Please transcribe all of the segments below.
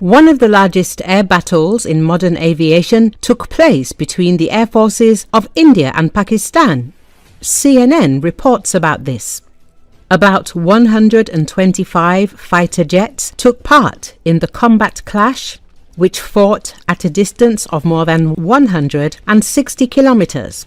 One of the largest air battles in modern aviation took place between the air forces of India and Pakistan. CNN reports about this. About 125 fighter jets took part in the combat clash, which fought at a distance of more than 160 kilometers.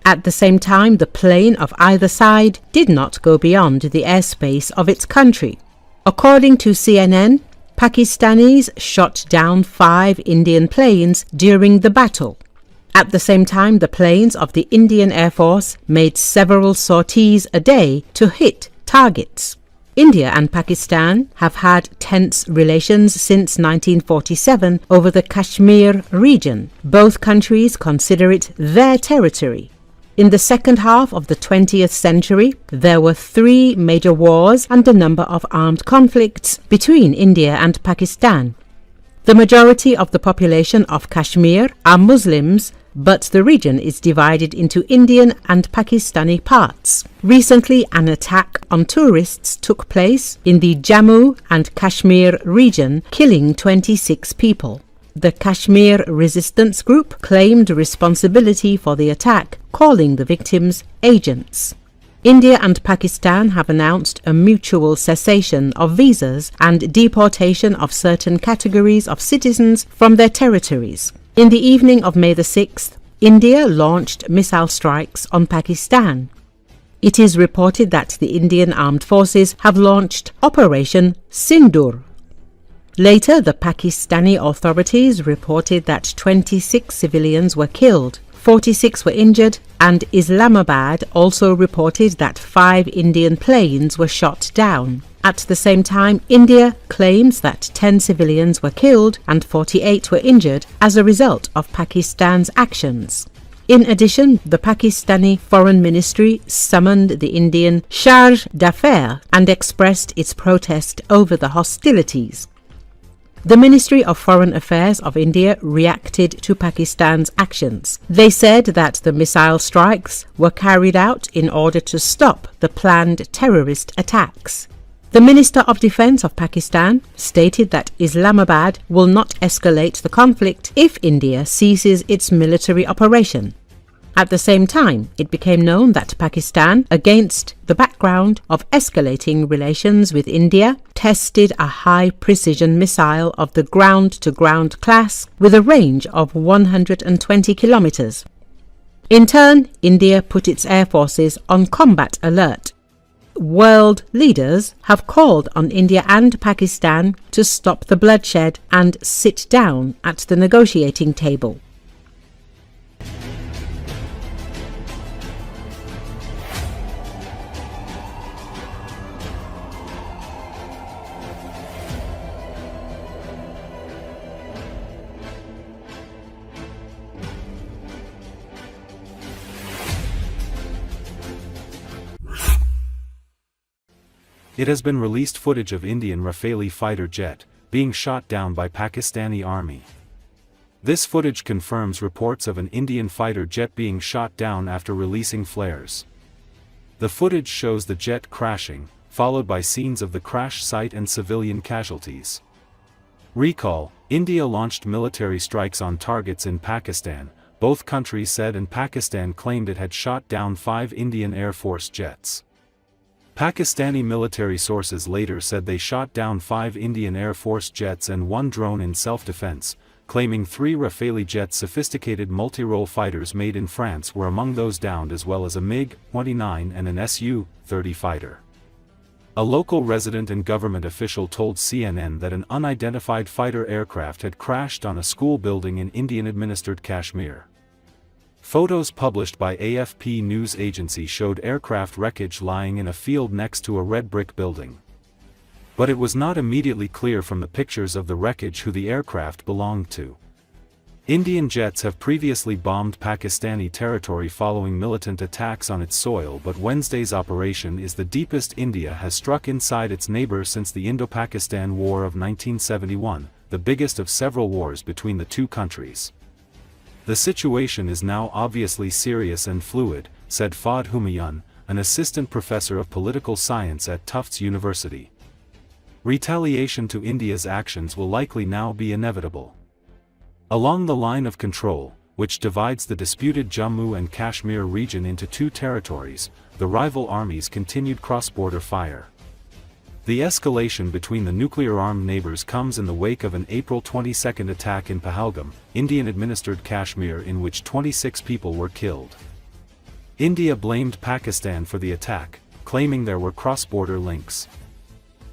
At the same time, the plane of either side did not go beyond the airspace of its country. According to CNN, Pakistanis shot down 5 Indian planes during the battle. At the same time, the planes of the Indian Air Force made several sorties a day to hit targets. India and Pakistan have had tense relations since 1947 over the Kashmir region. Both countries consider it their territory. In the second half of the 20th century, there were 3 major wars and a number of armed conflicts between India and Pakistan. The majority of the population of Kashmir are Muslims, but the region is divided into Indian and Pakistani parts. Recently, an attack on tourists took place in the Jammu and Kashmir region, killing 26 people. The Kashmir Resistance Group claimed responsibility for the attack, calling the victims agents. India and Pakistan have announced a mutual cessation of visas and deportation of certain categories of citizens from their territories. In the evening of May the 6th, India launched missile strikes on Pakistan. It is reported that the Indian armed forces have launched Operation Sindoor. Later, the Pakistani authorities reported that 26 civilians were killed, 46 were injured, and Islamabad also reported that 5 Indian planes were shot down. At the same time, India claims that 10 civilians were killed and 48 were injured as a result of Pakistan's actions. In addition, the Pakistani Foreign Ministry summoned the Indian Charge d'Affaires and expressed its protest over the hostilities. The Ministry of Foreign Affairs of India reacted to Pakistan's actions. They said that the missile strikes were carried out in order to stop the planned terrorist attacks. The Minister of Defense of Pakistan stated that Islamabad will not escalate the conflict if India ceases its military operation. At the same time, it became known that Pakistan, against the background of escalating relations with India, tested a high-precision missile of the ground-to-ground class with a range of 120 kilometers. In turn, India put its air forces on combat alert. World leaders have called on India and Pakistan to stop the bloodshed and sit down at the negotiating table. It has been released footage of Indian Rafale fighter jet being shot down by Pakistani army. This footage confirms reports of an Indian fighter jet being shot down after releasing flares. The footage shows the jet crashing, followed by scenes of the crash site and civilian casualties. Recall, India launched military strikes on targets in Pakistan, both countries said, and Pakistan claimed it had shot down 5 Indian Air Force jets. Pakistani military sources later said they shot down 5 Indian Air Force jets and 1 drone in self-defense, claiming 3 Rafale jets, sophisticated multi-role fighters made in France, were among those downed, as well as a MiG-29 and an Su-30 fighter. A local resident and government official told CNN that an unidentified fighter aircraft had crashed on a school building in Indian-administered Kashmir. Photos published by AFP news agency showed aircraft wreckage lying in a field next to a red brick building. But it was not immediately clear from the pictures of the wreckage who the aircraft belonged to. Indian jets have previously bombed Pakistani territory following militant attacks on its soil, but Wednesday's operation is the deepest India has struck inside its neighbor since the Indo-Pakistan War of 1971, the biggest of several wars between the two countries. The situation is now obviously serious and fluid, said Fahd Humayun, an assistant professor of political science at Tufts University. Retaliation to India's actions will likely now be inevitable. Along the line of control, which divides the disputed Jammu and Kashmir region into two territories, the rival armies continued cross-border fire. The escalation between the nuclear-armed neighbors comes in the wake of an April 22 attack in Pahalgam, Indian-administered Kashmir, in which 26 people were killed. India blamed Pakistan for the attack, claiming there were cross-border links.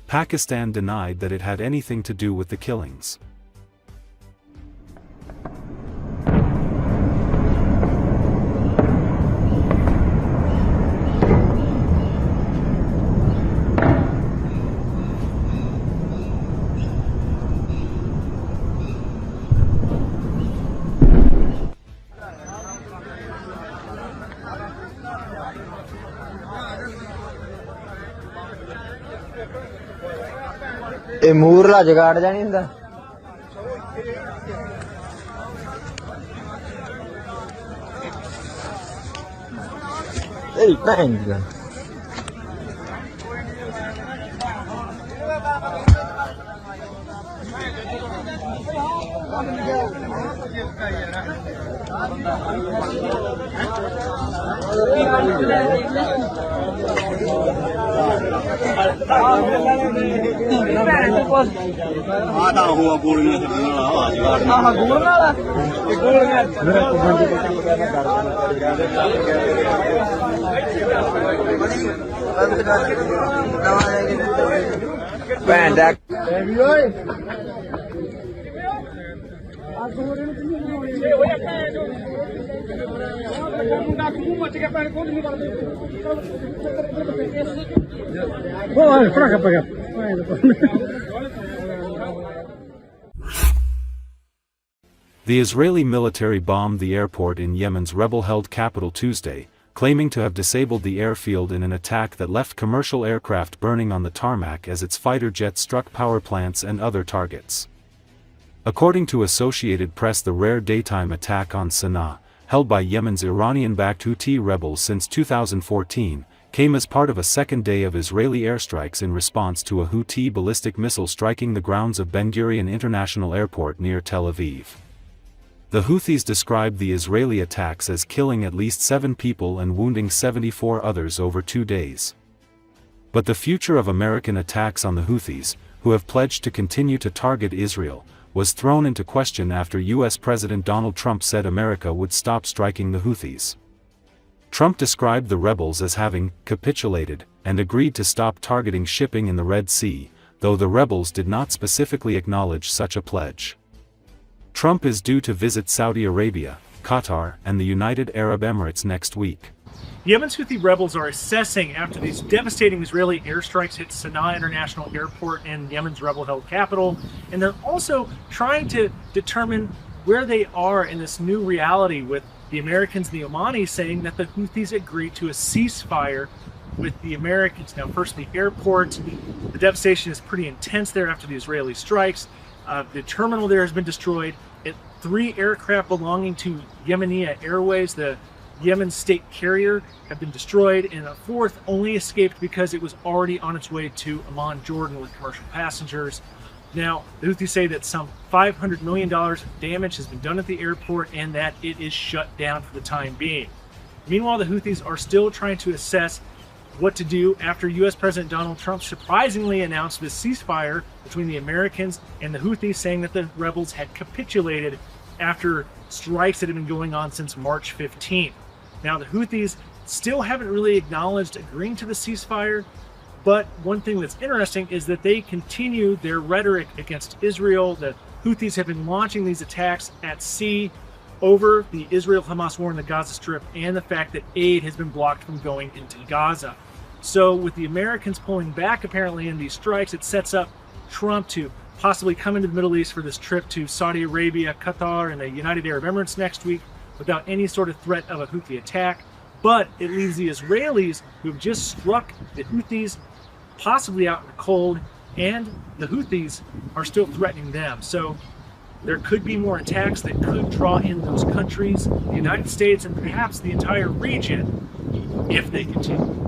Pakistan denied that it had anything to do with the killings. ਇਹ ਮੂਰਲਾ ਜਗਾੜ ਜਾਣੀ ਹੁੰਦਾ ਇਹ ਭੈਣ ਦੀ ਭੈਣ ਦਾ The Israeli military bombed the airport in Yemen's rebel-held capital Tuesday, claiming to have disabled the airfield in an attack that left commercial aircraft burning on the tarmac as its fighter jets struck power plants and other targets. According to Associated Press, the rare daytime attack on Sana'a, held by Yemen's Iranian-backed Houthi rebels since 2014, came as part of a second day of Israeli airstrikes in response to a Houthi ballistic missile striking the grounds of Ben Gurion International Airport near Tel Aviv. The Houthis described the Israeli attacks as killing at least 7 people and wounding 74 others over 2 days. But the future of American attacks on the Houthis, who have pledged to continue to target Israel, was thrown into question after U.S. President Donald Trump said America would stop striking the Houthis. Trump described the rebels as having capitulated and agreed to stop targeting shipping in the Red Sea, though the rebels did not specifically acknowledge such a pledge. Trump is due to visit Saudi Arabia, Qatar, and the United Arab Emirates next week. Yemen's Houthi rebels are assessing after these devastating Israeli airstrikes hit Sana'a International Airport and Yemen's rebel-held capital, and they're also trying to determine where they are in this new reality, with the Americans and the Omanis saying that the Houthis agreed to a ceasefire with the Americans. Now, first, the airport, the devastation is pretty intense there after the Israeli strikes. The terminal there has been destroyed. 3 aircraft belonging to Yemenia Airways, the Yemen state carrier, have been destroyed, and a 4th only escaped because it was already on its way to Amman, Jordan, with commercial passengers. Now, the Houthis say that some $500 million of damage has been done at the airport and that it is shut down for the time being. Meanwhile, the Houthis are still trying to assess what to do after U.S. President Donald Trump surprisingly announced this ceasefire between the Americans and the Houthis, saying that the rebels had capitulated after strikes that had been going on since March 15th. Now, the Houthis still haven't really acknowledged agreeing to the ceasefire, but one thing that's interesting is that they continue their rhetoric against Israel. The Houthis have been launching these attacks at sea over the Israel-Hamas war in the Gaza Strip and the fact that aid has been blocked from going into Gaza. So with the Americans pulling back apparently in these strikes, it sets up Trump to possibly come into the Middle East for this trip to Saudi Arabia, Qatar, and the United Arab Emirates next week without any sort of threat of a Houthi attack. But it leaves the Israelis, who have just struck the Houthis, possibly out in the cold, and the Houthis are still threatening them. So there could be more attacks that could draw in those countries, the United States, and perhaps the entire region if they continue.